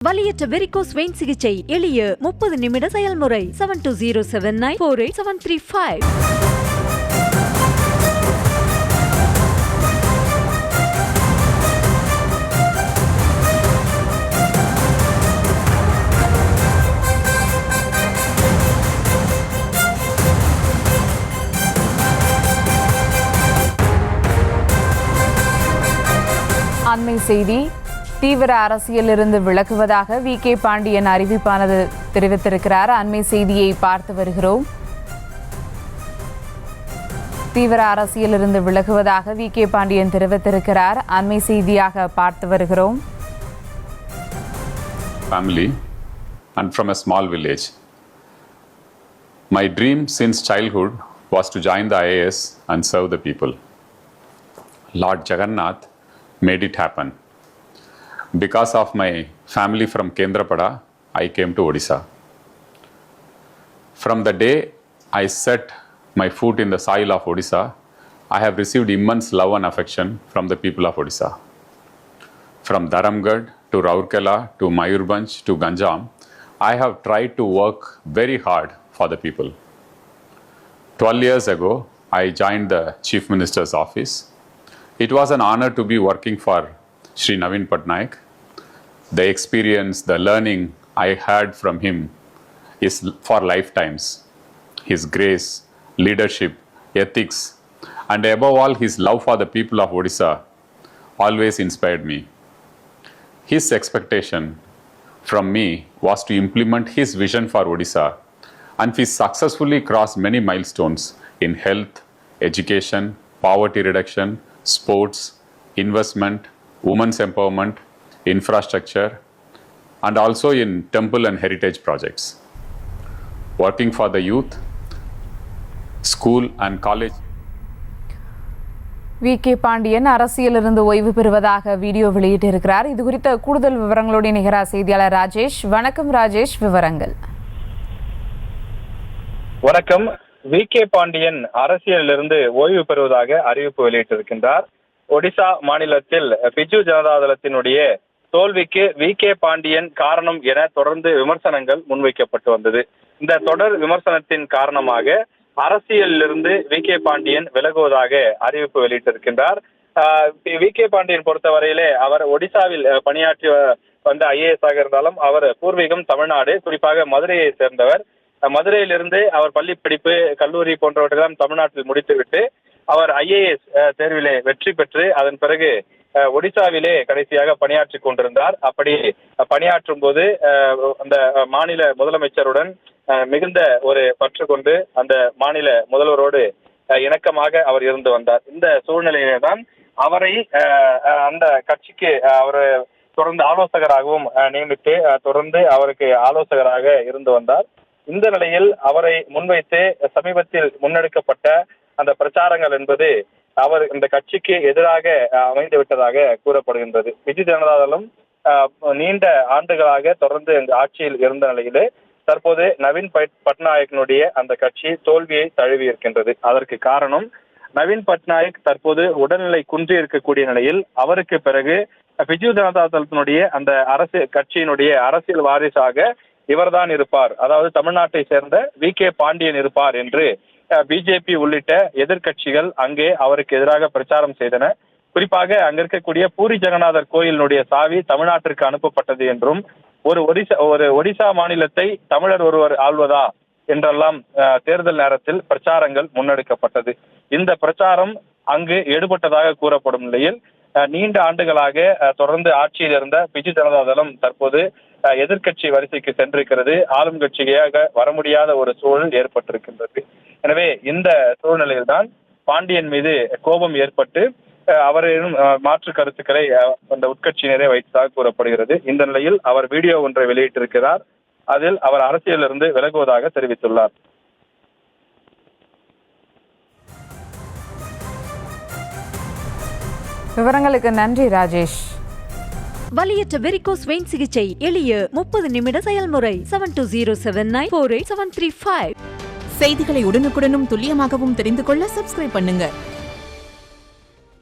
வலியற்ற varicose vein சிகிச்சை எளிய 30 நிமிட செயல்முறை 7207948735. அண்மை செய்தி. தீவிர அரசியலிருந்து விலகுவதாக வி.கே. பாண்டியன் அறிவிப்பானது தெரிவித்திருக்கிறார். அண்மை செய்தியை பார்த்து வருகிறோம். தீவிர அரசியலிருந்து விலகுவதாக வி.கே. பாண்டியன் தெரிவித்திருக்கிறார். அண்மை செய்தியாக பார்த்து வருகிறோம். Family and from a small village. My dream since childhood was to join the IAS and serve the people. Lord Jagannath made it happen. Because of my family from Kendrapada, I came to Odisha. From the day I set my foot in the soil of Odisha, I have received immense love and affection from the people of Odisha. From Dharamgarh to Rourkela to Mayurbhanj to Ganjam, I have tried to work very hard for the people. 12 years ago, I joined the Chief Minister's office. It was an honor to be working for Shri Naveen Patnaik. The experience, the learning I had from him is for lifetimes. His grace, leadership, ethics, and above all, his love for the people of Odisha always inspired me. His expectation from me was to implement his vision for Odisha, and he successfully crossed many milestones in health, education, poverty reduction, sports, investment, women's empowerment, infrastructure, and also in temple and heritage projects. Working for the youth, school and college. VK. Pandian அரசியலிருந்து ஓய்வு பெறுவதாக video வெளியிட்டிருக்கிறார். இது குறித்த கூடுதல் விவரங்களோடு இணைகிறார் செய்தியாளர் ராஜேஷ். வணக்கம் ராஜேஷ், விவரங்கள். வணக்கம். வி.கே. பாண்டியன் அரசியலிலிருந்து ஓய்வு பெறுவதாக அறிவிப்பு வெளியிட்டிருக்கின்றார். ஒடிசா மாநிலத்தில் பிஜு ஜனதாதளத்தினுடைய தோல்விக்கு வி.கே. பாண்டியன் காரணம் என தொடர்ந்து விமர்சனங்கள் முன்வைக்கப்பட்டு வந்தது. இந்த தொடர் விமர்சனத்தின் காரணமாக அரசியலிலிருந்து வி.கே. பாண்டியன் விலகுவதாக அறிவிப்பு வெளியிட்டிருக்கின்றார். வி.கே. பாண்டியன் பொறுத்தவரையிலே அவர் ஒடிசாவில் பணியாற்றி வந்த IAS ஆக இருந்தாலும் அவர் பூர்வீகம் தமிழ்நாடு, குறிப்பாக மதுரையை சேர்ந்தவர். மதுரையிலிருந்து அவர் பள்ளி படிப்பு, கல்லூரி போன்றவற்றெல்லாம் தமிழ்நாட்டில் முடித்துவிட்டு அவர் IAS தேர்விலே வெற்றி பெற்று அதன் பிறகு ஒடிசாவிலே கடைசியாக பணியாற்றி கொண்டிருந்தார். அப்படி பணியாற்றும் போது அந்த மாநில முதலமைச்சருடன் மிகுந்த ஒரு பற்று கொண்டு அந்த மாநில முதல்வரோடு இணக்கமாக அவர் இருந்து வந்தார். இந்த சூழ்நிலையிலே தான் அவரை அந்த கட்சிக்கு அவர் தொடர்ந்து ஆலோசகராகவும் நியமித்து தொடர்ந்து அவருக்கு ஆலோசகராக இருந்து வந்தார். இந்த நிலையில் அவரை முன்வைத்து சமீபத்தில் முன்னெடுக்கப்பட்ட அந்த பிரச்சாரங்கள் என்பது அவர் இந்த கட்சிக்கு எதிராக அமைந்து விட்டதாக கூறப்படுகின்றது. பிஜு ஜனதாதளம் நீண்ட ஆண்டுகளாக தொடர்ந்து இந்த ஆட்சியில் இருந்த நிலையிலே தற்போது நவீன் பட்நாயக்கினுடைய அந்த கட்சி தோல்வியை தழுவி இருக்கின்றது. அதற்கு காரணம் நவீன் பட்நாயக் தற்போது உடல்நிலை குன்றி இருக்கக்கூடிய நிலையில் அவருக்கு பிறகு பிஜு ஜனதாதளத்தினுடைய அந்த கட்சியினுடைய அரசியல் வாரிசாக இவர்தான் இருப்பார், அதாவது தமிழ்நாட்டை சேர்ந்த வி.கே. பாண்டியன் இருப்பார் என்று பிஜேபி உள்ளிட்ட எதிர்கட்சிகள் அங்கே அவருக்கு எதிராக பிரச்சாரம் செய்தன. குறிப்பாக அங்க இருக்கக்கூடிய பூரி ஜெகநாதர் கோயிலினுடைய சாவி தமிழ்நாட்டிற்கு அனுப்பப்பட்டது என்றும் ஒரு ஒடிசா மாநிலத்தை தமிழர் ஒருவர் ஆள்வதா என்றெல்லாம் தேர்தல் நேரத்தில் பிரச்சாரங்கள் முன்னெடுக்கப்பட்டது. இந்த பிரச்சாரம் அங்கு எடுபட்டதாக கூறப்படும் நிலையில் நீண்ட ஆண்டுகளாக தொடர்ந்து ஆட்சியில் இருந்த பிஜு ஜனதாதளம் தற்போது எதிர்கட்சி வரிசைக்கு சென்றிருக்கிறது. ஆளும் கட்சியாக வர முடியாத ஒரு சூழல் ஏற்பட்டிருக்கின்றது. எனவே இந்த சூழ்நிலையில் தான் பாண்டியன் மீது கோபம் ஏற்பட்டு அவரின் மாற்று கருத்துக்களை அந்த உட்கட்சியினரே வைத்ததாக கூறப்படுகிறது. இந்த நிலையில் அவர் வீடியோ ஒன்றை வெளியிட்டிருக்கிறார். அதில் அவர் அரசியலிருந்து விலகுவதாக தெரிவித்துள்ளார். விவரங்களுக்கு நன்றி ராஜேஷ். வலியற்ற வெரிகோஸ் வெயின் சிகிச்சை எளிய 30 நிமிட செயல்முறை 7207948735. செய்திகளை உடனுக்குடனும் துல்லியமாகவும் தெரிந்து கொள்ள சப்ஸ்கிரைப் பண்ணுங்க.